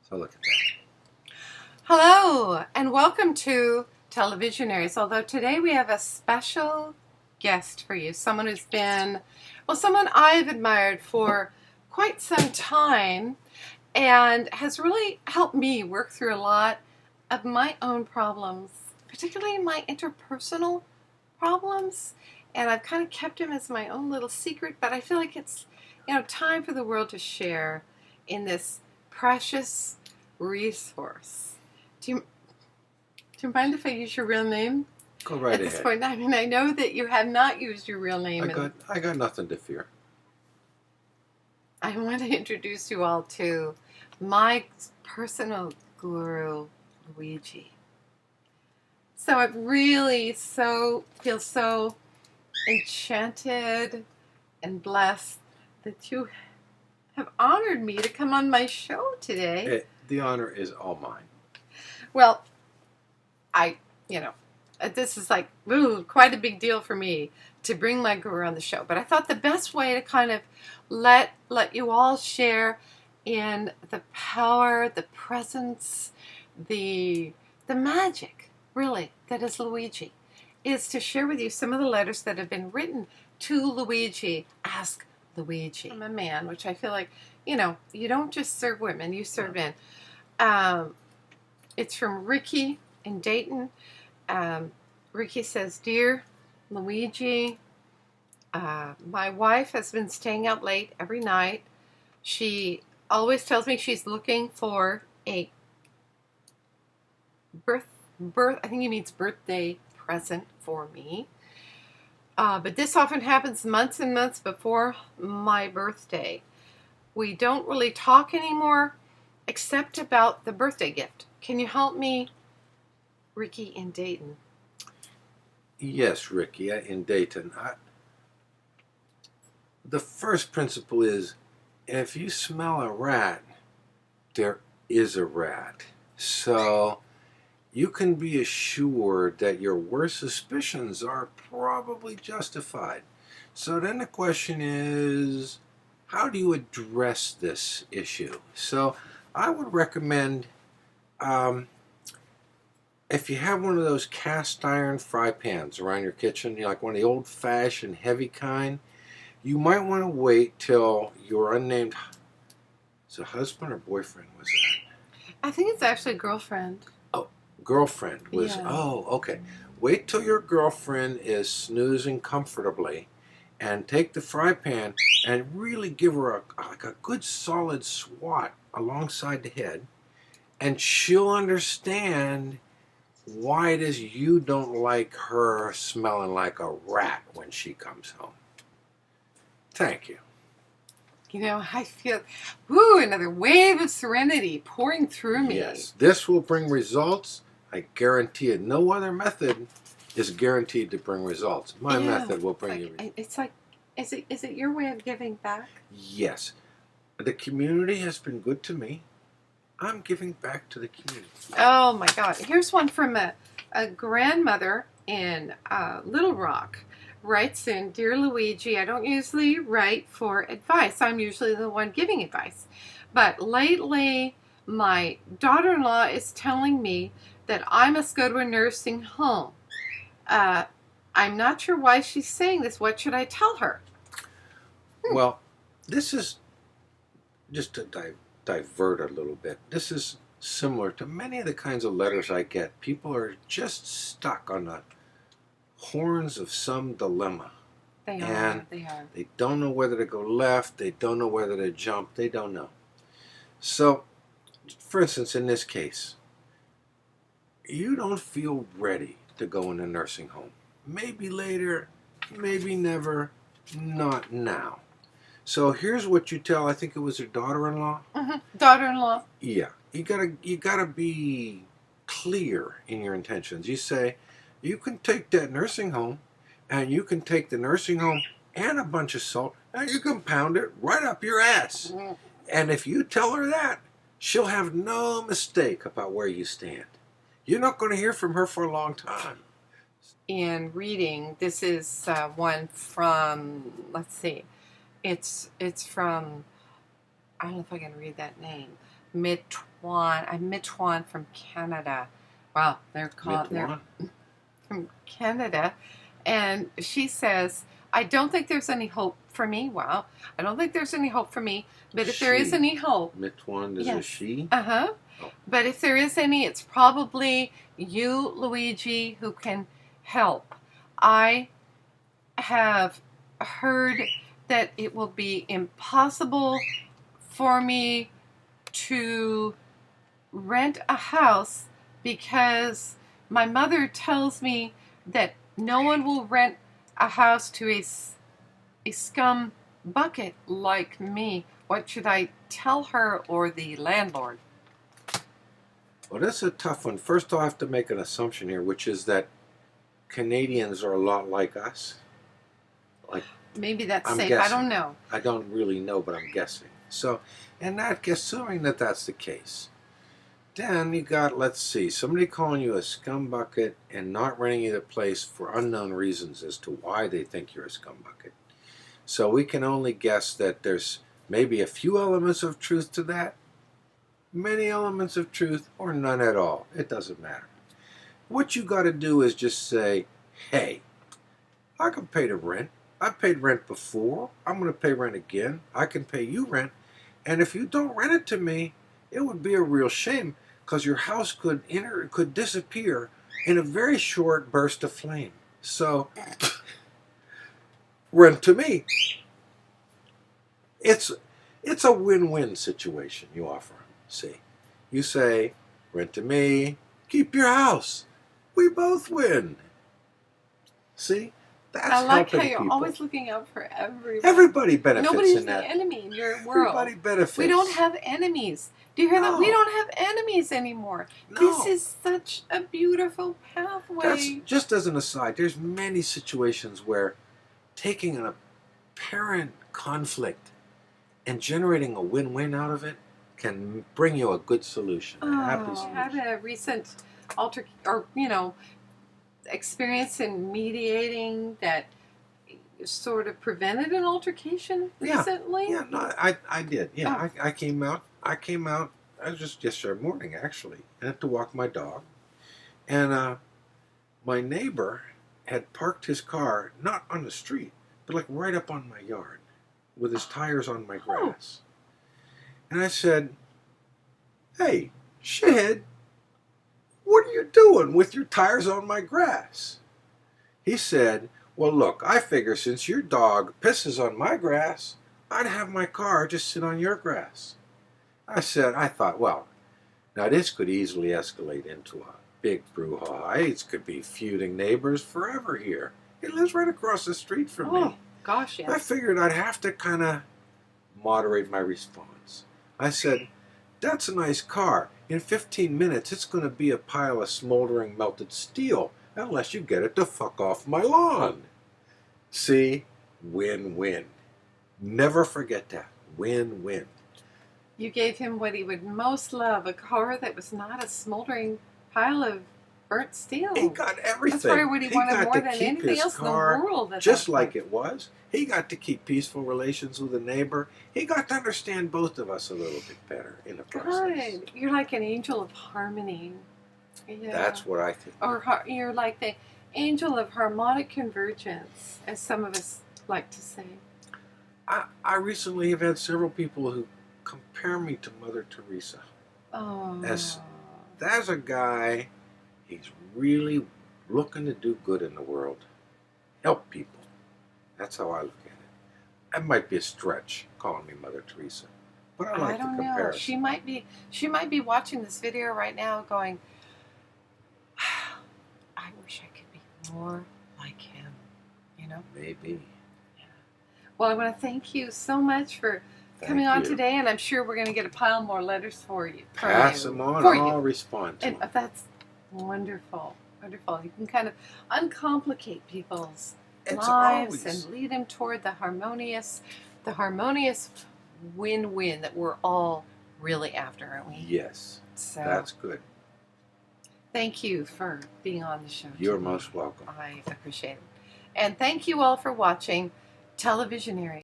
So look at that. Hello, and welcome to TeleVisionaries. Although today we have a special guest for you, someone who's been, someone I've admired for quite some time and has really helped me work through a lot of my own problems, particularly my interpersonal problems. And I've kind of kept him as my own little secret, but I feel like it's, time for the world to share in this precious resource. Do you mind if I use your real name? Go right At this ahead. point? I mean, I know that you have not used your real name. I got nothing to fear. I want to introduce you all to my personal guru, Luigi. So I really feel so enchanted and blessed that you have honored me to come on my show today. The honor is all mine. Well, this is like, quite a big deal for me to bring my guru on the show. But I thought the best way to kind of let you all share in the power, the presence, the magic, really, that is Luigi, is to share with you some of the letters that have been written to Luigi. Ask Luigi. I'm a man, which I feel like, you don't just serve women, you serve men. It's from Ricky in Dayton. Ricky says, "Dear Luigi, my wife has been staying out late every night. She always tells me she's looking for a I think he means birthday present for me. But this often happens months and months before my birthday. We don't really talk anymore except about the birthday gift. Can you help me, Ricky in Dayton?" Yes, Ricky, in Dayton. The first principle is, if you smell a rat, there is a rat. So you can be assured that your worst suspicions are probably justified. So then the question is, how do you address this issue? So I would recommend, if you have one of those cast iron fry pans around your kitchen, like one of the old-fashioned heavy kind, you might want to wait till your unnamed, is it husband or boyfriend was that? I think it's actually girlfriend. Oh, girlfriend was, Yeah. Oh, okay. Wait till your girlfriend is snoozing comfortably and take the fry pan and really give her a good solid swat alongside the head, and she'll understand why it is you don't like her smelling like a rat when she comes home. Thank you. I feel, another wave of serenity pouring through me. Yes, this will bring results. I guarantee it. No other method is guaranteed to bring results. My method will bring you results. It's like, is it your way of giving back? Yes. The community has been good to me. I'm giving back to the community. Oh my God. Here's one from a grandmother in Little Rock. Writes in, "Dear Luigi, I don't usually write for advice. I'm usually the one giving advice. But lately, my daughter-in-law is telling me that I must go to a nursing home. I'm not sure why she's saying this. What should I tell her?" Well, this is, just to divert a little bit, this is similar to many of the kinds of letters I get. People are just stuck on the horns of some dilemma. They are. They don't know whether to go left. They don't know whether to jump. They don't know. So, for instance, in this case, you don't feel ready to go in a nursing home. Maybe later, maybe never, not now. So here's what you tell, I think it was her daughter-in-law? Mm-hmm. Daughter-in-law. Yeah. You gotta be clear in your intentions. You say, you can take that nursing home, and you can take the nursing home and a bunch of salt, and you can pound it right up your ass. Mm-hmm. And if you tell her that, she'll have no mistake about where you stand. You're not going to hear from her for a long time. In reading, this is one from, let's see, it's from, I don't know if I can read that name, Mitwan. I'm Mitwan from Canada. Wow, they're called. They're from Canada, and she says, "I don't think there's any hope for me." Wow, I don't think there's any hope for me. But if there is any hope, Mitwan is a she. Uh-huh. Oh. But if there is any, it's probably you, Luigi, who can help. I have heard that it will be impossible for me to rent a house because my mother tells me that no one will rent a house to a scum bucket like me. What should I tell her or the landlord? Well, that's a tough one. First, I'll have to make an assumption here, which is that Canadians are a lot like us. Like, maybe that's I'm safe. guessing. I don't know. I don't really know, but I'm guessing. So, and that, assuming that that's the case, then you got, let's see, somebody calling you a scumbucket and not renting you the place for unknown reasons as to why they think you're a scumbucket. So we can only guess that there's maybe a few elements of truth to that, many elements of truth, or none at all. It doesn't matter. What you got to do is just say, hey, I can pay the rent. I've paid rent before. I'm going to pay rent again. I can pay you rent. And if you don't rent it to me, it would be a real shame because your house could disappear in a very short burst of flame. So, rent to me. It's a win-win situation you offer. See, you say, rent to me, keep your house. We both win. See? That's I like how helping you're people. always looking out for everyone. Everybody benefits Nobody's in that. the enemy in your world. Everybody benefits. We don't have enemies. Do you hear that? We No. don't have enemies anymore. No. This is such a beautiful pathway. That's just as an aside. There's many situations where taking an apparent conflict and generating a win-win out of it can bring you a good solution, a happy solution. I had a recent experience in mediating that sort of prevented an altercation recently. Yeah, no, I did. Yeah, I came out. I was just yesterday morning actually. I had to walk my dog, and my neighbor had parked his car not on the street, but like right up on my yard, with his tires on my grass. And I said, "Hey, shithead, what are you doing with your tires on my grass?" He said, "Well, look, I figure since your dog pisses on my grass, I'd have my car just sit on your grass." I thought, well, now this could easily escalate into a big brouhaha. It could be feuding neighbors forever here. He lives right across the street from me. Oh, gosh, yes. I figured I'd have to kind of moderate my response. I said, "That's a nice car. In 15 minutes, it's going to be a pile of smoldering melted steel unless you get it to fuck off my lawn." See? Win-win. Never forget that. Win-win. You gave him what he would most love, a car that was not a smoldering pile of burnt steel. He got everything. That's probably what he wanted more than anything else in the world. Just like it was. He got to keep peaceful relations with a neighbor. He got to understand both of us a little bit better in the process. Good. You're like an angel of harmony. Yeah. That's what I think. Or you're like the angel of harmonic convergence, as some of us like to say. I recently have had several people who compare me to Mother Teresa. Oh. There's a guy, he's really looking to do good in the world. Help people. That's how I look at it. That might be a stretch, calling me Mother Teresa. But I like the comparison. She might be watching this video right now going, I wish I could be more like him, you know? Maybe. Yeah. Well, I want to thank you so much for coming on today, and I'm sure we're going to get a pile more letters for you. Pass them on, I'll respond to them. That's wonderful. Wonderful. You can kind of uncomplicate people's lives and lead them toward the harmonious win-win that we're all really after, aren't we? Yes. So that's good. Thank you for being on the show. You're most welcome. I appreciate it. And thank you all for watching TeleVisionaries.